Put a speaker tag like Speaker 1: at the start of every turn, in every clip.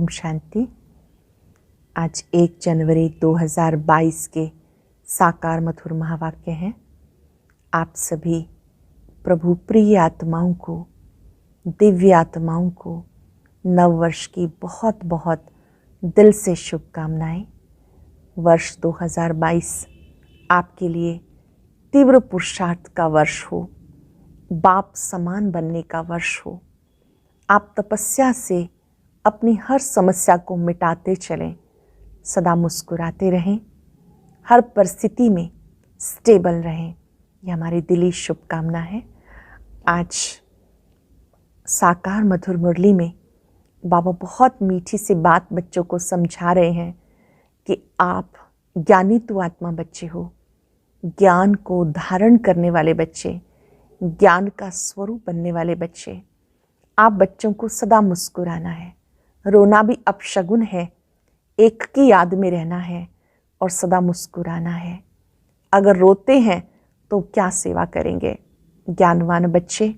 Speaker 1: ओम शांति। आज 1 जनवरी 2022 के साकार मधुर महावाक्य हैं। आप सभी प्रभु प्रिय आत्माओं को, दिव्य आत्माओं को नव वर्ष की बहुत बहुत दिल से शुभकामनाएं। वर्ष 2022 आपके लिए तीव्र पुरुषार्थ का वर्ष हो, बाप समान बनने का वर्ष हो। आप तपस्या से अपनी हर समस्या को मिटाते चलें, सदा मुस्कुराते रहें, हर परिस्थिति में स्टेबल रहें। यह हमारी दिली शुभकामना है। आज साकार मधुर मुरली में बाबा बहुत मीठी सी बात बच्चों को समझा रहे हैं कि आप ज्ञानी तो आत्मा बच्चे हो, ज्ञान को धारण करने वाले बच्चे, ज्ञान का स्वरूप बनने वाले बच्चे। आप बच्चों को सदा मुस्कुराना है, रोना भी अपशगुन है, एक की याद में रहना है और सदा मुस्कुराना है। अगर रोते हैं तो क्या सेवा करेंगे? ज्ञानवान बच्चे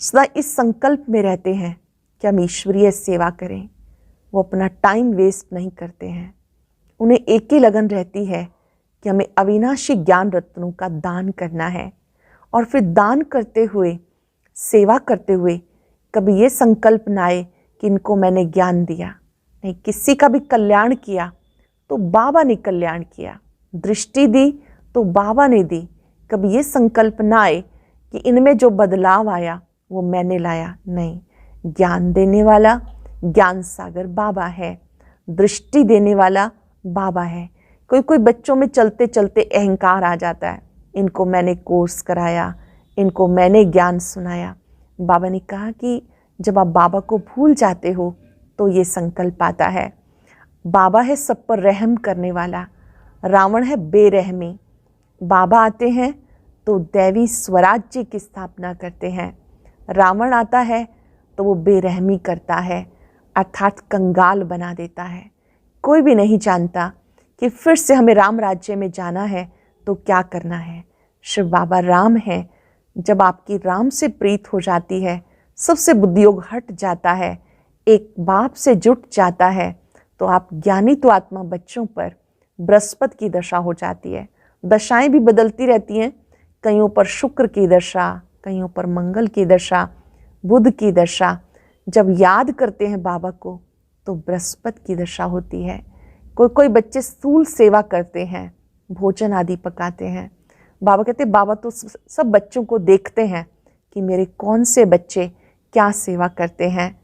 Speaker 1: सदा इस संकल्प में रहते हैं कि हम ईश्वरीय सेवा करें। वो अपना टाइम वेस्ट नहीं करते हैं। उन्हें एक ही लगन रहती है कि हमें अविनाशी ज्ञान रत्नों का दान करना है और फिर दान करते हुए, सेवा करते हुए कभी ये संकल्प ना आए कि इनको मैंने ज्ञान दिया। नहीं, किसी का भी कल्याण किया तो बाबा ने कल्याण किया, दृष्टि दी तो बाबा ने दी। कभी ये संकल्प ना आए कि इनमें जो बदलाव आया वो मैंने लाया। नहीं, ज्ञान देने वाला ज्ञान सागर बाबा है, दृष्टि देने वाला बाबा है। कोई कोई बच्चों में चलते चलते अहंकार आ जाता है, इनको मैंने कोर्स कराया, इनको मैंने ज्ञान सुनाया। बाबा ने कहा कि जब आप बाबा को भूल जाते हो तो ये संकल्प आता है। बाबा है सब पर रहम करने वाला, रावण है बेरहमी। बाबा आते हैं तो दैवी स्वराज्य की स्थापना करते हैं। रावण आता है तो वो बेरहमी करता है, अर्थात कंगाल बना देता है। कोई भी नहीं जानता कि फिर से हमें राम राज्य में जाना है तो क्या करना है। शिव बाबा राम है। जब आपकी राम से प्रीत हो जाती है, सबसे बुद्धियोग हट जाता है, एक बाप से जुट जाता है, तो आप ज्ञानी तो आत्मा बच्चों पर बृहस्पति की दशा हो जाती है। दशाएं भी बदलती रहती हैं, कईयों पर शुक्र की दशा, कईयों पर मंगल की दशा, बुध की दशा। जब याद करते हैं बाबा को तो बृहस्पति की दशा होती है। कोई कोई बच्चे स्थूल सेवा करते हैं, भोजन आदि पकाते हैं। बाबा कहते बाबा तो सब बच्चों को देखते हैं कि मेरे कौन से बच्चे क्या सेवा करते हैं।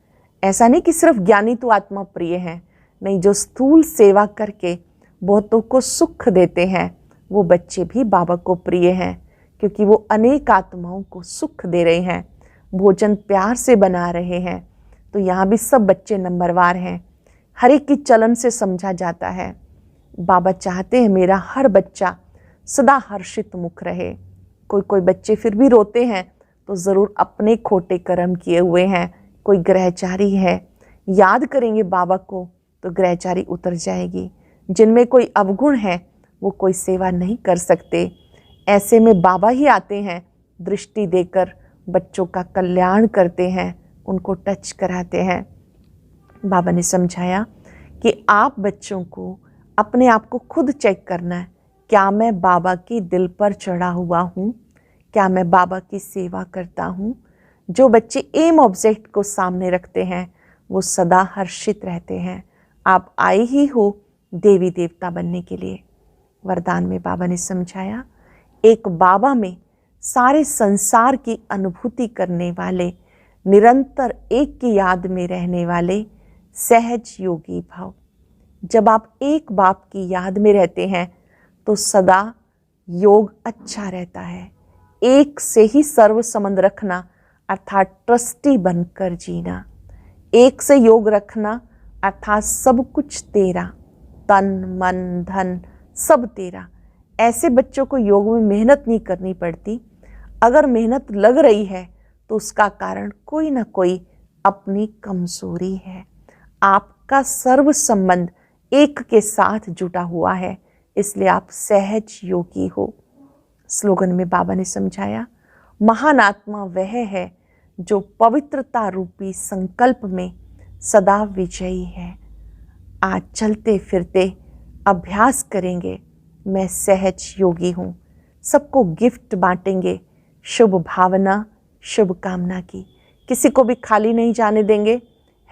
Speaker 1: ऐसा नहीं कि सिर्फ ज्ञानी तो आत्मा प्रिय हैं, नहीं, जो स्थूल सेवा करके बहुतों को सुख देते हैं वो बच्चे भी बाबा को प्रिय हैं, क्योंकि वो अनेक आत्माओं को सुख दे रहे हैं, भोजन प्यार से बना रहे हैं। तो यहाँ भी सब बच्चे नंबरवार हैं। हर एक की चलन से समझा जाता है। बाबा चाहते हैं मेरा हर बच्चा सदा हर्षित मुख रहे। कोई कोई बच्चे फिर भी रोते हैं तो ज़रूर अपने खोटे कर्म किए हुए हैं, कोई ग्रहचारी है। याद करेंगे बाबा को तो ग्रहचारी उतर जाएगी। जिनमें कोई अवगुण है वो कोई सेवा नहीं कर सकते। ऐसे में बाबा ही आते हैं, दृष्टि देकर बच्चों का कल्याण करते हैं, उनको टच कराते हैं। बाबा ने समझाया कि आप बच्चों को अपने आप को खुद चेक करना है। क्या मैं बाबा की दिल पर चढ़ा हुआ हूँ? क्या मैं बाबा की सेवा करता हूँ? जो बच्चे एम ऑब्जेक्ट को सामने रखते हैं वो सदा हर्षित रहते हैं। आप आए ही हो देवी देवता बनने के लिए। वरदान में बाबा ने समझाया, एक बाबा में सारे संसार की अनुभूति करने वाले, निरंतर एक की याद में रहने वाले सहज योगी भाव। जब आप एक बाप की याद में रहते हैं तो सदा योग अच्छा रहता है। एक से ही सर्व संबंध रखना अर्थात ट्रस्टी बनकर जीना। एक से योग रखना अर्थात सब कुछ तेरा, तन मन धन सब तेरा। ऐसे बच्चों को योग में मेहनत नहीं करनी पड़ती। अगर मेहनत लग रही है तो उसका कारण कोई ना कोई अपनी कमजोरी है। आपका सर्व संबंध एक के साथ जुटा हुआ है, इसलिए आप सहज योगी हो। स्लोगन में बाबा ने समझाया, महान आत्मा वह है जो पवित्रता रूपी संकल्प में सदा विजयी है। आज चलते फिरते अभ्यास करेंगे, मैं सहज योगी हूँ। सबको गिफ्ट बांटेंगे, शुभ भावना शुभ कामना की। किसी को भी खाली नहीं जाने देंगे।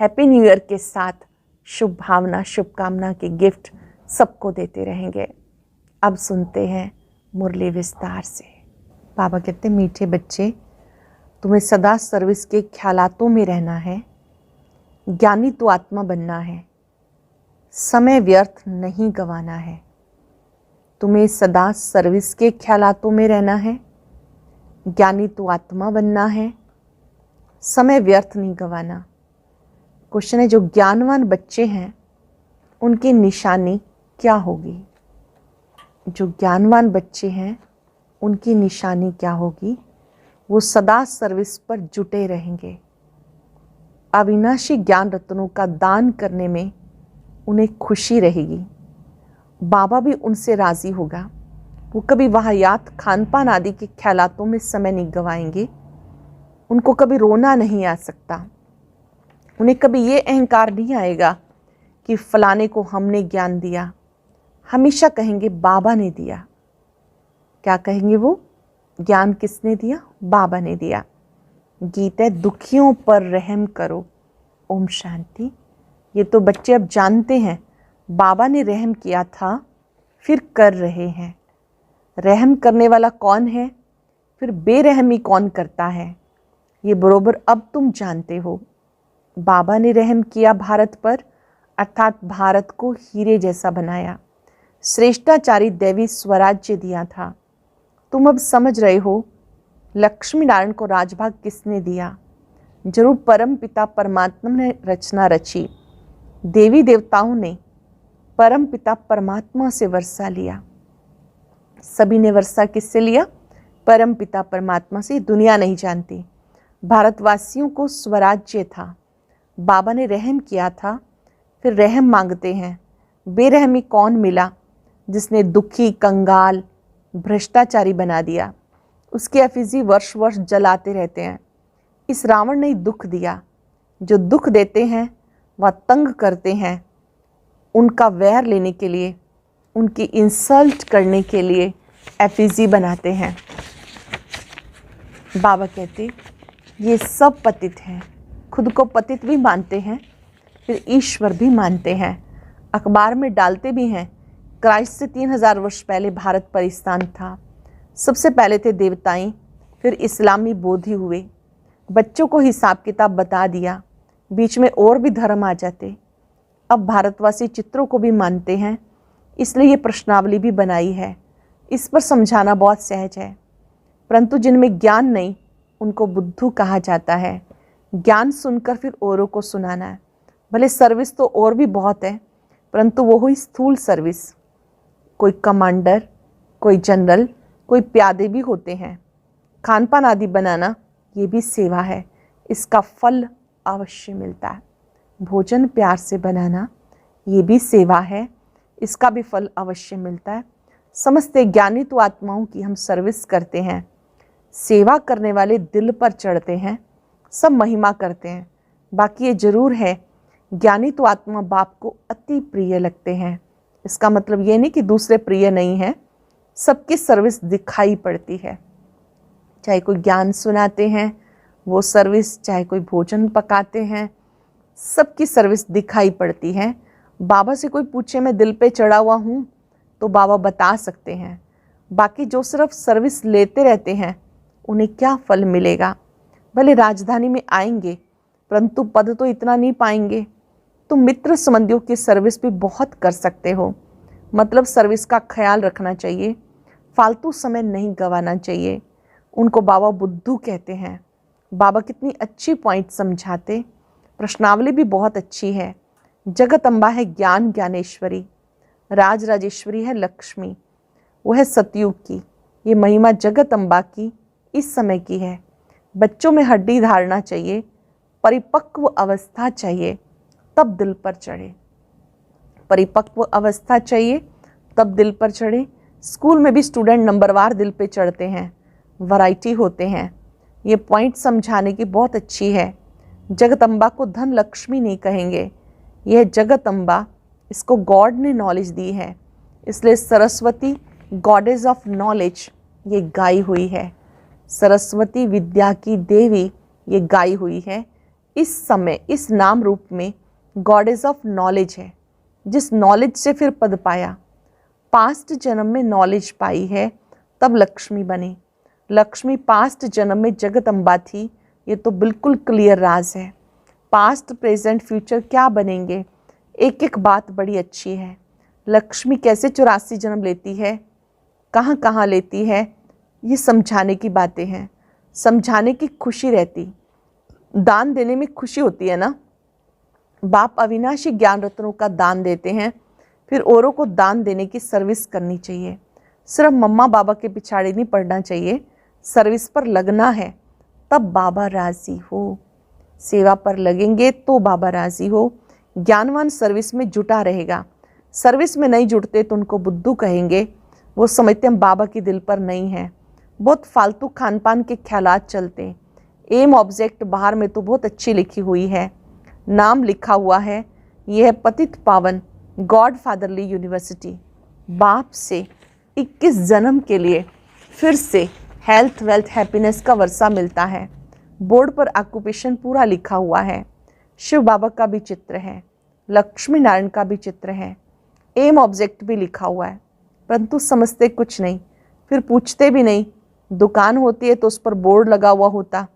Speaker 1: हैप्पी न्यू ईयर के साथ शुभ भावना शुभ कामना के गिफ्ट सबको देते रहेंगे। अब सुनते हैं मुरली विस्तार से। बाबा कहते, मीठे बच्चे, तुम्हें सदा सर्विस के ख्यालातों में रहना है। ज्ञानी तो आत्मा बनना है, समय व्यर्थ नहीं गंवाना है। तुम्हें सदा सर्विस के ख्यालातों में रहना है, ज्ञानी तो आत्मा बनना है, समय व्यर्थ नहीं गंवाना। क्वेश्चन है, जो ज्ञानवान बच्चे हैं उनकी निशानी क्या होगी? जो ज्ञानवान बच्चे हैं उनकी निशानी क्या होगी? वो सदा सर्विस पर जुटे रहेंगे। अविनाशी ज्ञान रत्नों का दान करने में उन्हें खुशी रहेगी। बाबा भी उनसे राज़ी होगा। वो कभी वाहियात खान पान आदि के ख्यालातों में समय नहीं गंवाएंगे। उनको कभी रोना नहीं आ सकता। उन्हें कभी ये अहंकार नहीं आएगा कि फलाने को हमने ज्ञान दिया। हमेशा कहेंगे बाबा ने दिया। क्या कहेंगे वो? ज्ञान किसने दिया? बाबा ने दिया। गीत है, दुखियों पर रहम करो। ओम शांति। ये तो बच्चे अब जानते हैं बाबा ने रहम किया था, फिर कर रहे हैं। रहम करने वाला कौन है, फिर बेरहमी कौन करता है, ये बरोबर अब तुम जानते हो। बाबा ने रहम किया भारत पर, अर्थात भारत को हीरे जैसा बनाया। श्रेष्ठाचारी दैवी स्वराज्य दिया था। तुम अब समझ रहे हो लक्ष्मी नारायण को राजभाग किसने दिया? जरूर परम पिता परमात्मा ने रचना रची। देवी देवताओं ने परम पिता परमात्मा से वर्षा लिया। सभी ने वर्षा किससे लिया? परम पिता परमात्मा से। दुनिया नहीं जानती। भारतवासियों को स्वराज्य था, बाबा ने रहम किया था, फिर रहम मांगते हैं। बेरहमी कौन मिला जिसने दुखी, कंगाल, भ्रष्टाचारी बना दिया? उसके एफिजी वर्ष वर्ष जलाते रहते हैं। इस रावण ने दुख दिया। जो दुख देते हैं वह तंग करते हैं। उनका वैर लेने के लिए, उनकी इंसल्ट करने के लिए एफिजी बनाते हैं। बाबा कहते, ये सब पतित हैं। खुद को पतित भी मानते हैं, फिर ईश्वर भी मानते हैं। अखबार में डालते भी हैं, क्राइस्ट से 3000 वर्ष पहले भारत परिस्थान था। सबसे पहले थे देवताएं, फिर इस्लामी बोधि हुए। बच्चों को हिसाब किताब बता दिया, बीच में और भी धर्म आ जाते। अब भारतवासी चित्रों को भी मानते हैं, इसलिए ये प्रश्नावली भी बनाई है। इस पर समझाना बहुत सहज है, परंतु जिनमें ज्ञान नहीं उनको बुद्धू कहा जाता है। ज्ञान सुनकर फिर औरों को सुनाना है। भले सर्विस तो और भी बहुत है, परंतु वो हुई स्थूल सर्विस। कोई कमांडर, कोई जनरल, कोई प्यादे भी होते हैं। खान पान आदि बनाना ये भी सेवा है, इसका फल अवश्य मिलता है। भोजन प्यार से बनाना ये भी सेवा है, इसका भी फल अवश्य मिलता है। समझते ज्ञानी तो आत्माओं की हम सर्विस करते हैं। सेवा करने वाले दिल पर चढ़ते हैं, सब महिमा करते हैं। बाकी ये जरूर है, ज्ञानी तो आत्मा बाप को अति प्रिय लगते हैं। इसका मतलब ये नहीं कि दूसरे प्रिय नहीं है, सबकी सर्विस दिखाई पड़ती है। चाहे कोई ज्ञान सुनाते हैं वो सर्विस, चाहे कोई भोजन पकाते हैं, सबकी सर्विस दिखाई पड़ती है। बाबा से कोई पूछे मैं दिल पे चढ़ा हुआ हूँ तो बाबा बता सकते हैं। बाकी जो सिर्फ सर्विस लेते रहते हैं उन्हें क्या फल मिलेगा? भले राजधानी में आएंगे परंतु पद तो इतना नहीं पाएंगे। तुम मित्र संबंधियों की सर्विस भी बहुत कर सकते हो। मतलब सर्विस का ख्याल रखना चाहिए, फालतू समय नहीं गंवाना चाहिए। उनको बाबा बुद्धू कहते हैं। बाबा कितनी अच्छी पॉइंट समझाते। प्रश्नावली भी बहुत अच्छी है। जगत अम्बा है ज्ञान ज्ञानेश्वरी, राज राजेश्वरी है लक्ष्मी, वो है सतयुग की। ये महिमा जगत अम्बा की इस समय की है। बच्चों में हड्डी धारना चाहिए, परिपक्व अवस्था चाहिए, तब दिल पर चढ़े। परिपक्व अवस्था चाहिए तब दिल पर चढ़े। स्कूल में भी स्टूडेंट नंबरवार दिल पे चढ़ते हैं, वैरायटी होते हैं। ये पॉइंट समझाने की बहुत अच्छी है। जगदम्बा को धन लक्ष्मी नहीं कहेंगे, यह जगदम्बा, इसको गॉड ने नॉलेज दी है, इसलिए सरस्वती गॉडेस ऑफ नॉलेज ये गाई हुई है। सरस्वती विद्या की देवी ये गाई हुई है। इस समय इस नाम रूप में गॉडेस ऑफ नॉलेज है, जिस नॉलेज से फिर पद पाया, पास्ट जन्म में नॉलेज पाई है तब लक्ष्मी बनी। लक्ष्मी पास्ट जन्म में जगदम्बा थी, ये तो बिल्कुल क्लियर राज है। पास्ट प्रेजेंट फ्यूचर क्या बनेंगे, एक एक बात बड़ी अच्छी है। लक्ष्मी कैसे 84 जन्म लेती है, कहाँ कहाँ लेती है, ये समझाने की बातें हैं। समझाने की खुशी रहती, दान देने में खुशी होती है ना। बाप अविनाशी ज्ञान रत्नों का दान देते हैं, फिर औरों को दान देने की सर्विस करनी चाहिए। सिर्फ मम्मा बाबा के पिछाड़ी नहीं पड़ना चाहिए, सर्विस पर लगना है, तब बाबा राजी हो। सेवा पर लगेंगे तो बाबा राजी हो। ज्ञानवान सर्विस में जुटा रहेगा, सर्विस में नहीं जुटते तो उनको बुद्धू कहेंगे, वो समझते हम बाबा की दिल पर नहीं है। बहुत फालतू खान पान के ख्यालात चलते। एम ऑब्जेक्ट बाहर में तो बहुत अच्छी लिखी हुई है, नाम लिखा हुआ है, यह है पतित पावन गॉड फादरली यूनिवर्सिटी। बाप से 21 जन्म के लिए फिर से हेल्थ वेल्थ हैप्पीनेस का वर्षा मिलता है। बोर्ड पर ऑक्यूपेशन पूरा लिखा हुआ है, शिव बाबा का भी चित्र है, लक्ष्मी नारायण का भी चित्र है, एम ऑब्जेक्ट भी लिखा हुआ है, परंतु समझते कुछ नहीं, फिर पूछते भी नहीं। दुकान होती है तो उस पर बोर्ड लगा हुआ होता,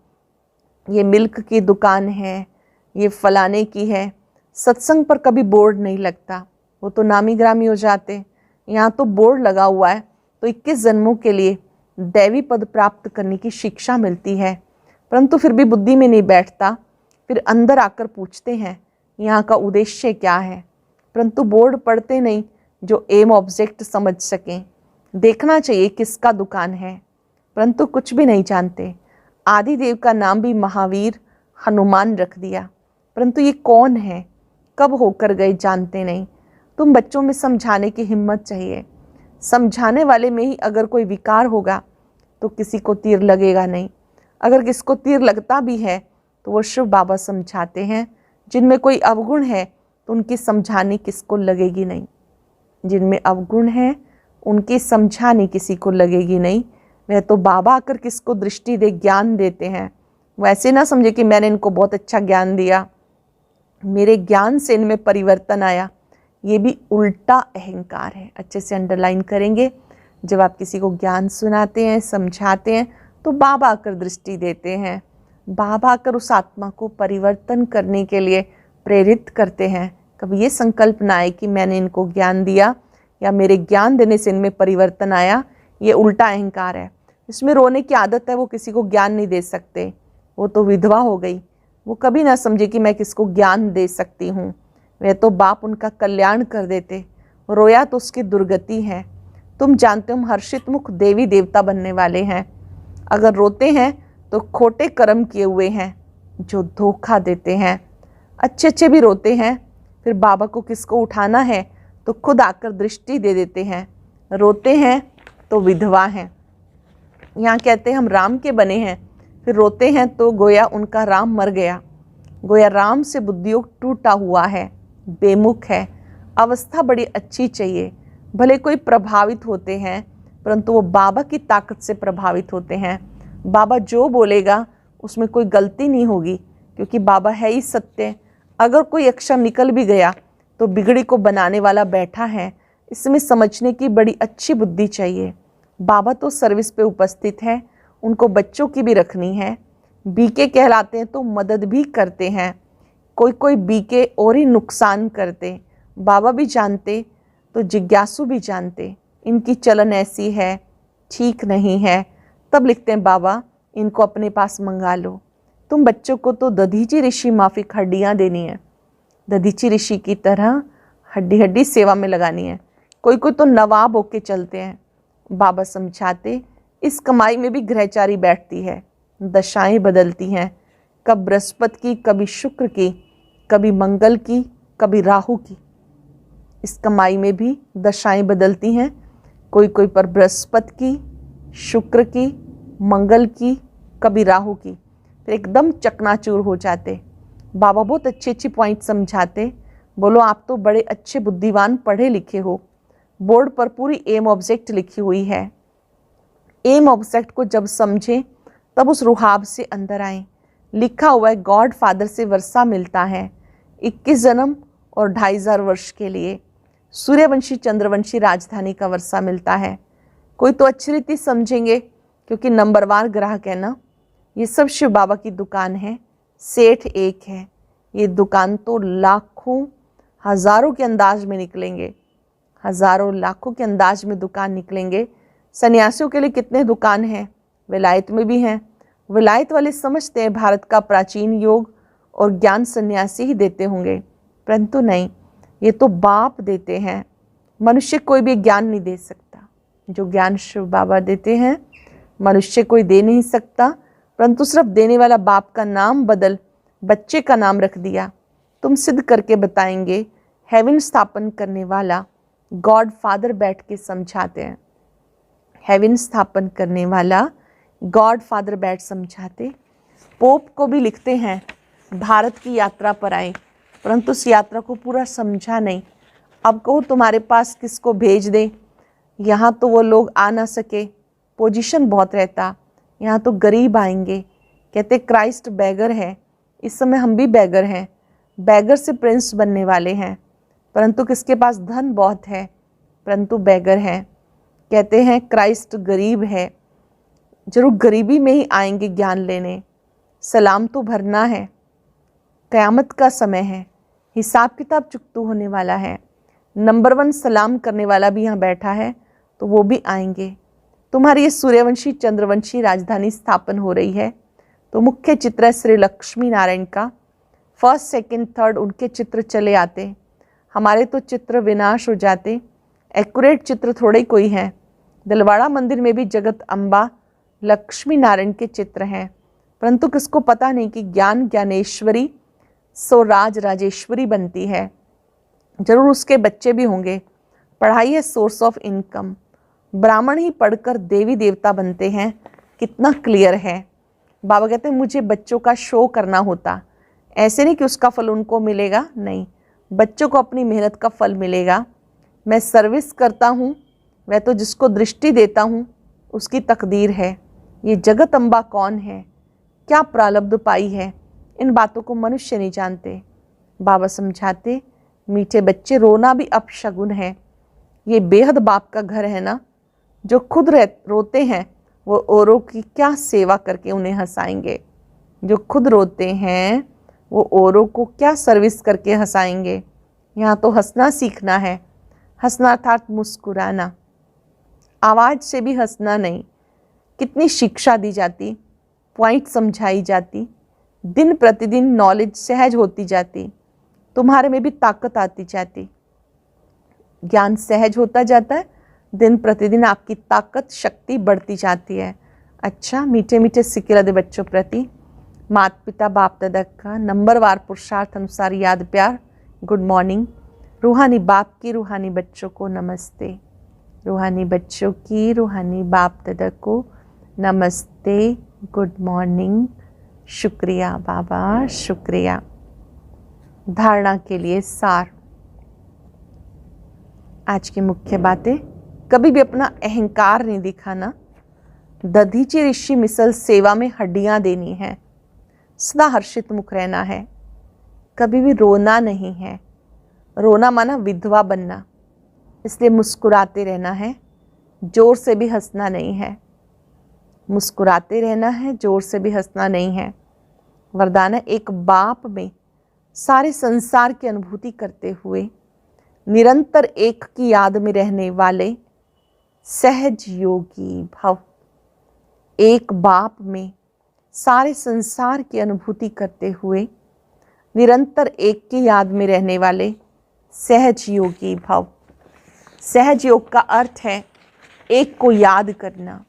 Speaker 1: ये मिल्क की दुकान है, ये फलाने की है। सत्संग पर कभी बोर्ड नहीं लगता, वो तो नामी ग्रामी हो जाते। यहाँ तो बोर्ड लगा हुआ है, तो 21 जन्मों के लिए दैवी पद प्राप्त करने की शिक्षा मिलती है, परंतु फिर भी बुद्धि में नहीं बैठता। फिर अंदर आकर पूछते हैं यहाँ का उद्देश्य क्या है, परंतु बोर्ड पढ़ते नहीं जो एम ऑब्जेक्ट समझ सकें। देखना चाहिए किसका दुकान है, परंतु कुछ भी नहीं जानते। आदिदेव का नाम भी महावीर हनुमान रख दिया, परंतु ये कौन है, कब होकर गए जानते नहीं। तुम बच्चों में समझाने की हिम्मत चाहिए। समझाने वाले में ही अगर कोई विकार होगा तो किसी को तीर लगेगा नहीं। अगर किसको तीर लगता भी है तो वो शिव बाबा समझाते हैं। जिनमें कोई अवगुण है तो उनकी समझानी किसको लगेगी नहीं। जिनमें अवगुण है उनकी समझानी किसी को लगेगी नहीं। वह तो बाबा आकर किसको दृष्टि दे, ज्ञान देते हैं। वैसे ना समझे कि मैंने इनको बहुत अच्छा ज्ञान दिया, मेरे ज्ञान से इनमें परिवर्तन आया, ये भी उल्टा अहंकार है। अच्छे से अंडरलाइन करेंगे। जब आप किसी को ज्ञान सुनाते हैं, समझाते हैं, तो बाबा आकर दृष्टि देते हैं। बाबा आकर उस आत्मा को परिवर्तन करने के लिए प्रेरित करते हैं। कभी ये संकल्प ना आए कि मैंने इनको ज्ञान दिया या मेरे ज्ञान देने से इनमें परिवर्तन आया। ये उल्टा अहंकार है। इसमें रोने की आदत है, वो किसी को ज्ञान नहीं दे सकते, वो तो विधवा हो गई। वो कभी ना समझे कि मैं किसको ज्ञान दे सकती हूँ। वह तो बाप उनका कल्याण कर देते। रोया तो उसकी दुर्गति है। तुम जानते हो हम हर्षित मुख देवी देवता बनने वाले हैं। अगर रोते हैं तो खोटे कर्म किए हुए हैं जो धोखा देते हैं। अच्छे अच्छे भी रोते हैं, फिर बाबा को किसको उठाना है तो खुद आकर दृष्टि दे देते हैं। रोते हैं तो विधवा हैं। यहाँ कहते हैं हम राम के बने हैं, फिर रोते हैं तो गोया उनका राम मर गया। गोया राम से बुद्धियोग टूटा हुआ है, बेमुख है। अवस्था बड़ी अच्छी चाहिए। भले कोई प्रभावित होते हैं, परंतु वो बाबा की ताकत से प्रभावित होते हैं। बाबा जो बोलेगा उसमें कोई गलती नहीं होगी, क्योंकि बाबा है ही सत्य। अगर कोई अक्षर निकल भी गया तो बिगड़ी को बनाने वाला बैठा है। इसमें समझने की बड़ी अच्छी बुद्धि चाहिए। बाबा तो सर्विस पे उपस्थित है, उनको बच्चों की भी रखनी है। बीके कहलाते हैं तो मदद भी करते हैं। कोई कोई बीके और ही नुकसान करते। बाबा भी जानते तो जिज्ञासु भी जानते इनकी चलन ऐसी है, ठीक नहीं है, तब लिखते हैं बाबा इनको अपने पास मंगा लो। तुम बच्चों को तो दधीची ऋषि माफिक हड्डियाँ देनी है, दधीची ऋषि की तरह हड्डी हड्डी सेवा में लगानी है। कोई कोई तो नवाब होके चलते हैं। बाबा समझाते इस कमाई में भी ग्रहचारी बैठती है, दशाएं बदलती हैं, कब बृहस्पति की, कभी शुक्र की, कभी मंगल की, कभी राहु की। इस कमाई में भी दशाएं बदलती हैं, कोई कोई पर बृहस्पति की, शुक्र की, मंगल की, कभी राहु की, फिर एकदम चकनाचूर हो जाते। बाबा बहुत अच्छी अच्छी पॉइंट समझाते। बोलो आप तो बड़े अच्छे बुद्धिमान पढ़े लिखे हो, बोर्ड पर पूरी एम ऑब्जेक्ट लिखी हुई है। एम ऑब्जेक्ट को जब समझें तब उस रुहाब से अंदर आए। लिखा हुआ है गॉड फादर से वर्षा मिलता है 21 जन्म और 2500 वर्ष के लिए। सूर्यवंशी चंद्रवंशी राजधानी का वर्षा मिलता है। कोई तो अच्छी रीति समझेंगे क्योंकि नंबरवार ग्राहक है ना। ये सब शिव बाबा की दुकान है, सेठ एक है। ये दुकान तो लाखों हजारों के अंदाज में निकलेंगे, हजारों लाखों के अंदाज में दुकान निकलेंगे। सन्यासियों के लिए कितने दुकान हैं, विलायत में भी हैं। विलायत वाले समझते हैं भारत का प्राचीन योग और ज्ञान सन्यासी ही देते होंगे, परंतु नहीं, ये तो बाप देते हैं। मनुष्य कोई भी ज्ञान नहीं दे सकता। जो ज्ञान शिव बाबा देते हैं मनुष्य कोई दे नहीं सकता, परंतु सिर्फ देने वाला बाप का नाम बदल बच्चे का नाम रख दिया। तुम सिद्ध करके बताएंगे। हेवन स्थापन करने वाला गॉड फादर बैठ के समझाते हैं। हेवन स्थापन करने वाला गॉड फादर बैठ समझाते। पोप को भी लिखते हैं भारत की यात्रा पर आए, परंतु उस यात्रा को पूरा समझा नहीं। अब कहो तुम्हारे पास किसको भेज दे, यहाँ तो वो लोग आ ना सके, पोजीशन बहुत रहता, यहाँ तो गरीब आएंगे। कहते क्राइस्ट बैगर है, इस समय हम भी बैगर हैं, बैगर से प्रिंस बनने वाले हैं, परंतु किसके पास धन बहुत है परंतु बैगर है। कहते हैं क्राइस्ट गरीब है, जरूर गरीबी में ही आएंगे ज्ञान लेने। सलाम तो भरना है, क़यामत का समय है, हिसाब किताब चुकतू होने वाला है। नंबर 1 सलाम करने वाला भी यहाँ बैठा है, तो वो भी आएंगे। तुम्हारी ये सूर्यवंशी चंद्रवंशी राजधानी स्थापन हो रही है, तो मुख्य चित्र है श्री लक्ष्मी नारायण का। फर्स्ट सेकंड थर्ड उनके चित्र चले आते, हमारे तो चित्र विनाश हो जाते। एक्यूरेट चित्र थोड़े ही कोई हैं। दिलवाड़ा मंदिर में भी जगत अम्बा लक्ष्मी नारायण के चित्र हैं, परंतु किसको पता नहीं कि ज्ञान ज्ञानेश्वरी सो राज राजेश्वरी बनती है। जरूर उसके बच्चे भी होंगे। पढ़ाई है सोर्स ऑफ इनकम। ब्राह्मण ही पढ़कर देवी देवता बनते हैं, कितना क्लियर है। बाबा कहते हैं मुझे बच्चों का शो करना होता, ऐसे नहीं कि उसका फल उनको मिलेगा, नहीं, बच्चों को अपनी मेहनत का फल मिलेगा। मैं सर्विस करता हूँ, वह तो जिसको दृष्टि देता हूँ उसकी तकदीर है। ये जगत अम्बा कौन है, क्या प्रारब्ध पाई है, इन बातों को मनुष्य नहीं जानते। बाबा समझाते मीठे बच्चे, रोना भी अपशगुन है। ये बेहद बाप का घर है ना। जो खुद रोते हैं वो औरों की क्या सेवा करके उन्हें हंसाएंगे। जो खुद रोते हैं वो औरों को क्या सर्विस करके हंसाएंगे। यहाँ तो हंसना सीखना है। हंसना अर्थात मुस्कुराना, आवाज़ से भी हंसना नहीं। कितनी शिक्षा दी जाती, पॉइंट समझाई जाती, दिन प्रतिदिन नॉलेज सहज होती जाती, तुम्हारे में भी ताकत आती जाती, ज्ञान सहज होता जाता है, दिन प्रतिदिन आपकी ताकत शक्ति बढ़ती जाती है। अच्छा, मीठे मीठे सिक्के दे बच्चों प्रति माता पिता बाप दादा का नंबरवार पुरुषार्थ अनुसार याद प्यार, गुड मॉर्निंग। रूहानी बाप की रूहानी बच्चों को नमस्ते। रूहानी बच्चों की रूहानी बाप दादा को नमस्ते, गुड मॉर्निंग, शुक्रिया बाबा, शुक्रिया। धारणा के लिए सार। आज की मुख्य बातें, कभी भी अपना अहंकार नहीं दिखाना। दधीची ऋषि मिसल सेवा में हड्डियां देनी है। सदा हर्षित मुख रहना है। कभी भी रोना नहीं है। रोना माना विधवा बनना, इसलिए मुस्कुराते रहना है, जोर से भी हंसना नहीं है। मुस्कुराते रहना है, जोर से भी हंसना नहीं है। वरदान है, एक बाप में सारे संसार की अनुभूति करते हुए निरंतर एक की याद में रहने वाले सहज योगी भव। एक बाप में सारे संसार की अनुभूति करते हुए निरंतर एक की याद में रहने वाले सहज योगी भव। सहज योग का अर्थ है एक को याद करना,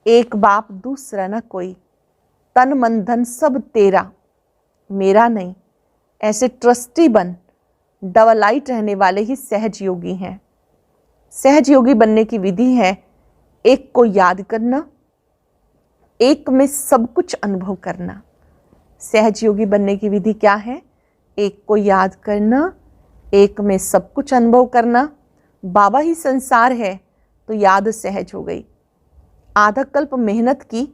Speaker 1: एक बाप दूसरा न कोई, तन मन धन सब तेरा मेरा नहीं। ऐसे ट्रस्टी बन डबलाइट रहने वाले ही सहज योगी हैं। सहज योगी बनने की विधि है एक को याद करना, एक में सब कुछ अनुभव करना। सहज योगी बनने की विधि क्या है? एक को याद करना, एक में सब कुछ अनुभव करना। बाबा ही संसार है तो याद सहज हो गई। आधा कल्प मेहनत की,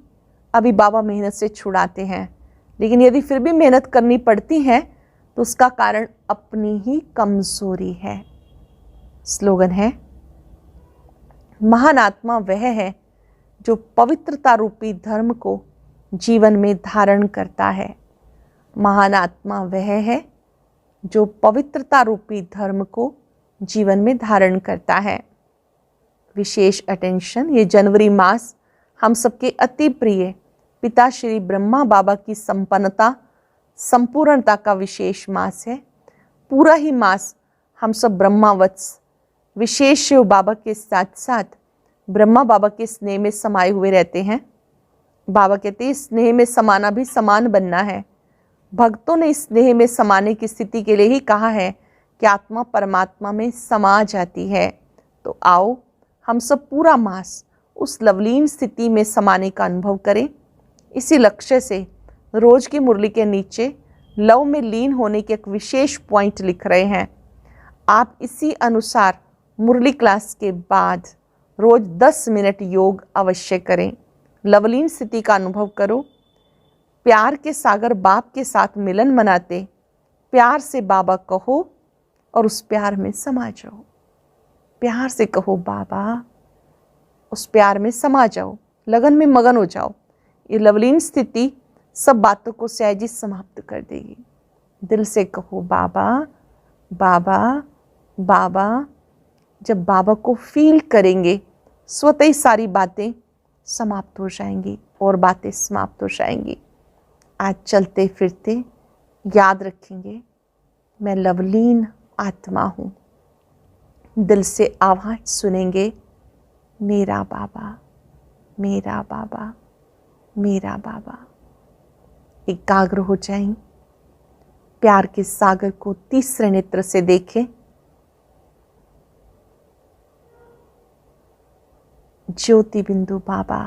Speaker 1: अभी बाबा मेहनत से छुड़ाते हैं, लेकिन यदि फिर भी मेहनत करनी पड़ती है तो उसका कारण अपनी ही कमजोरी है। स्लोगन है, महान आत्मा वह है जो पवित्रता रूपी धर्म को जीवन में धारण करता है। महान आत्मा वह है जो पवित्रता रूपी धर्म को जीवन में धारण करता है। विशेष अटेंशन, ये जनवरी मास हम सबके अति प्रिय पिता श्री ब्रह्मा बाबा की संपन्नता संपूर्णता का विशेष मास है। पूरा ही मास हम सब ब्रह्मावत्स विशेष शिव बाबा के साथ साथ ब्रह्मा बाबा के स्नेह में समाये हुए रहते हैं। बाबा कहते हैं स्नेह में समाना भी समान बनना है। भक्तों ने स्नेह में समाने की स्थिति के लिए ही कहा है कि आत्मा परमात्मा में समा जाती है। तो आओ हम सब पूरा मास उस लवलीन स्थिति में समाने का अनुभव करें। इसी लक्ष्य से रोज की मुरली के नीचे लव में लीन होने के एक विशेष पॉइंट लिख रहे हैं। आप इसी अनुसार मुरली क्लास के बाद रोज 10 मिनट योग अवश्य करें। लवलीन स्थिति का अनुभव करो। प्यार के सागर बाप के साथ मिलन मनाते प्यार से बाबा कहो और उस प्यार में समा जाओ। प्यार से कहो बाबा, उस प्यार में समा जाओ, लगन में मगन हो जाओ। ये लवलीन स्थिति सब बातों को सहज ही समाप्त कर देगी। दिल से कहो बाबा बाबा बाबा। जब बाबा को फील करेंगे स्वतः ही सारी बातें समाप्त हो जाएंगी और बातें समाप्त हो जाएंगी। आज चलते फिरते याद रखेंगे, मैं लवलीन आत्मा हूँ। दिल से आवाज सुनेंगे, मेरा बाबा मेरा बाबा मेरा बाबा। एकाग्र हो जाएं, प्यार के सागर को तीसरे नेत्र से देखें। ज्योति बिंदु बाबा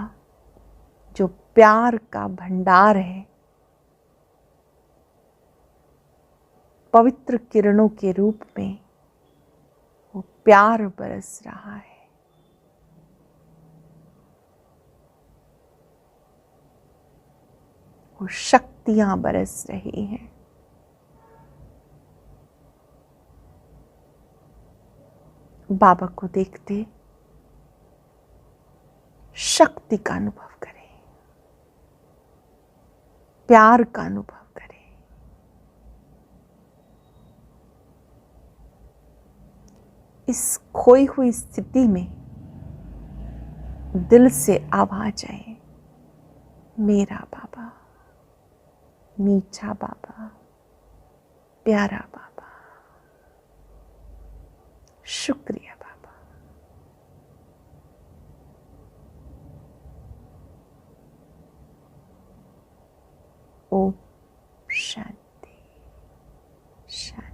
Speaker 1: जो प्यार का भंडार है, पवित्र किरणों के रूप में वो प्यार बरस रहा है। वो शक्तियां बरस रही हैं। बाबा को देखते शक्ति का अनुभव करें, प्यार का अनुभव करें। इस खोई हुई स्थिति में दिल से आवाज आए, मेरा बाबा, मीठा बाबा, प्यारा बाबा, शुक्रिया बाबा। ओम शांति शांति।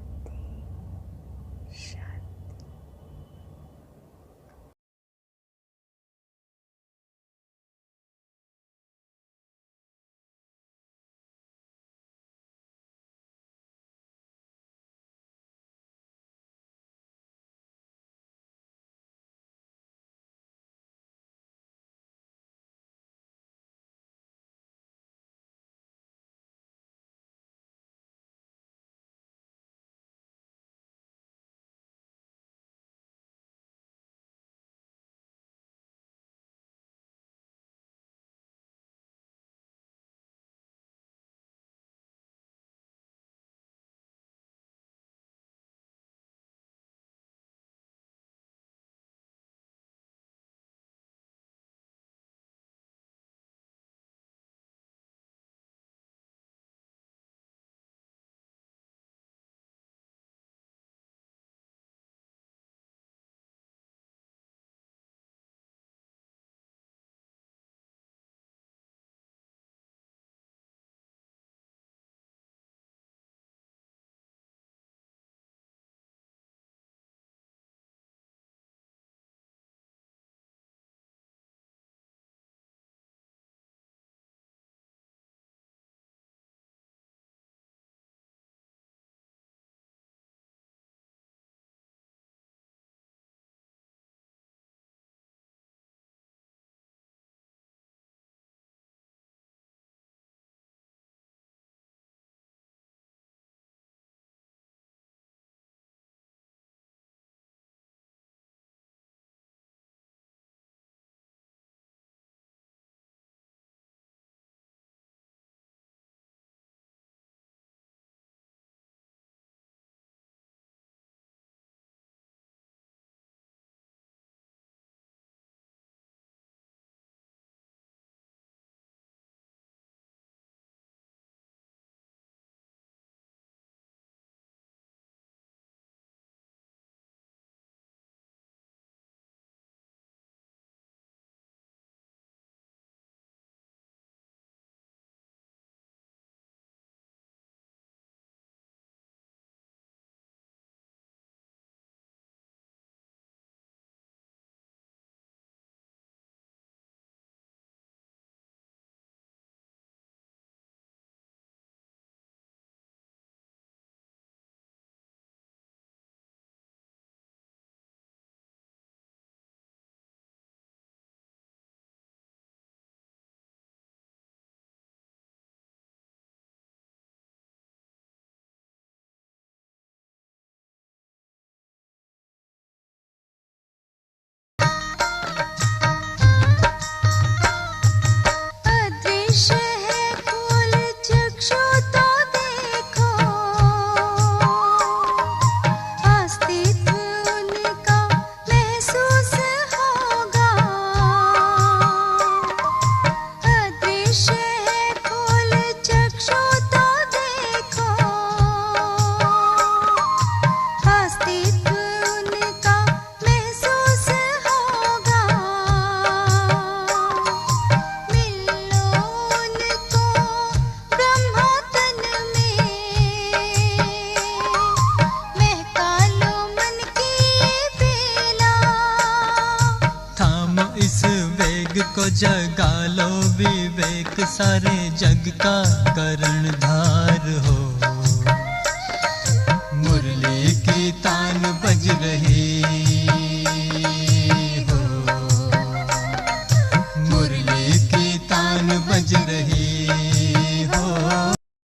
Speaker 2: को जगा लो विवेक, सारे जग का कर्णधार हो। मुरली की तान बज रही,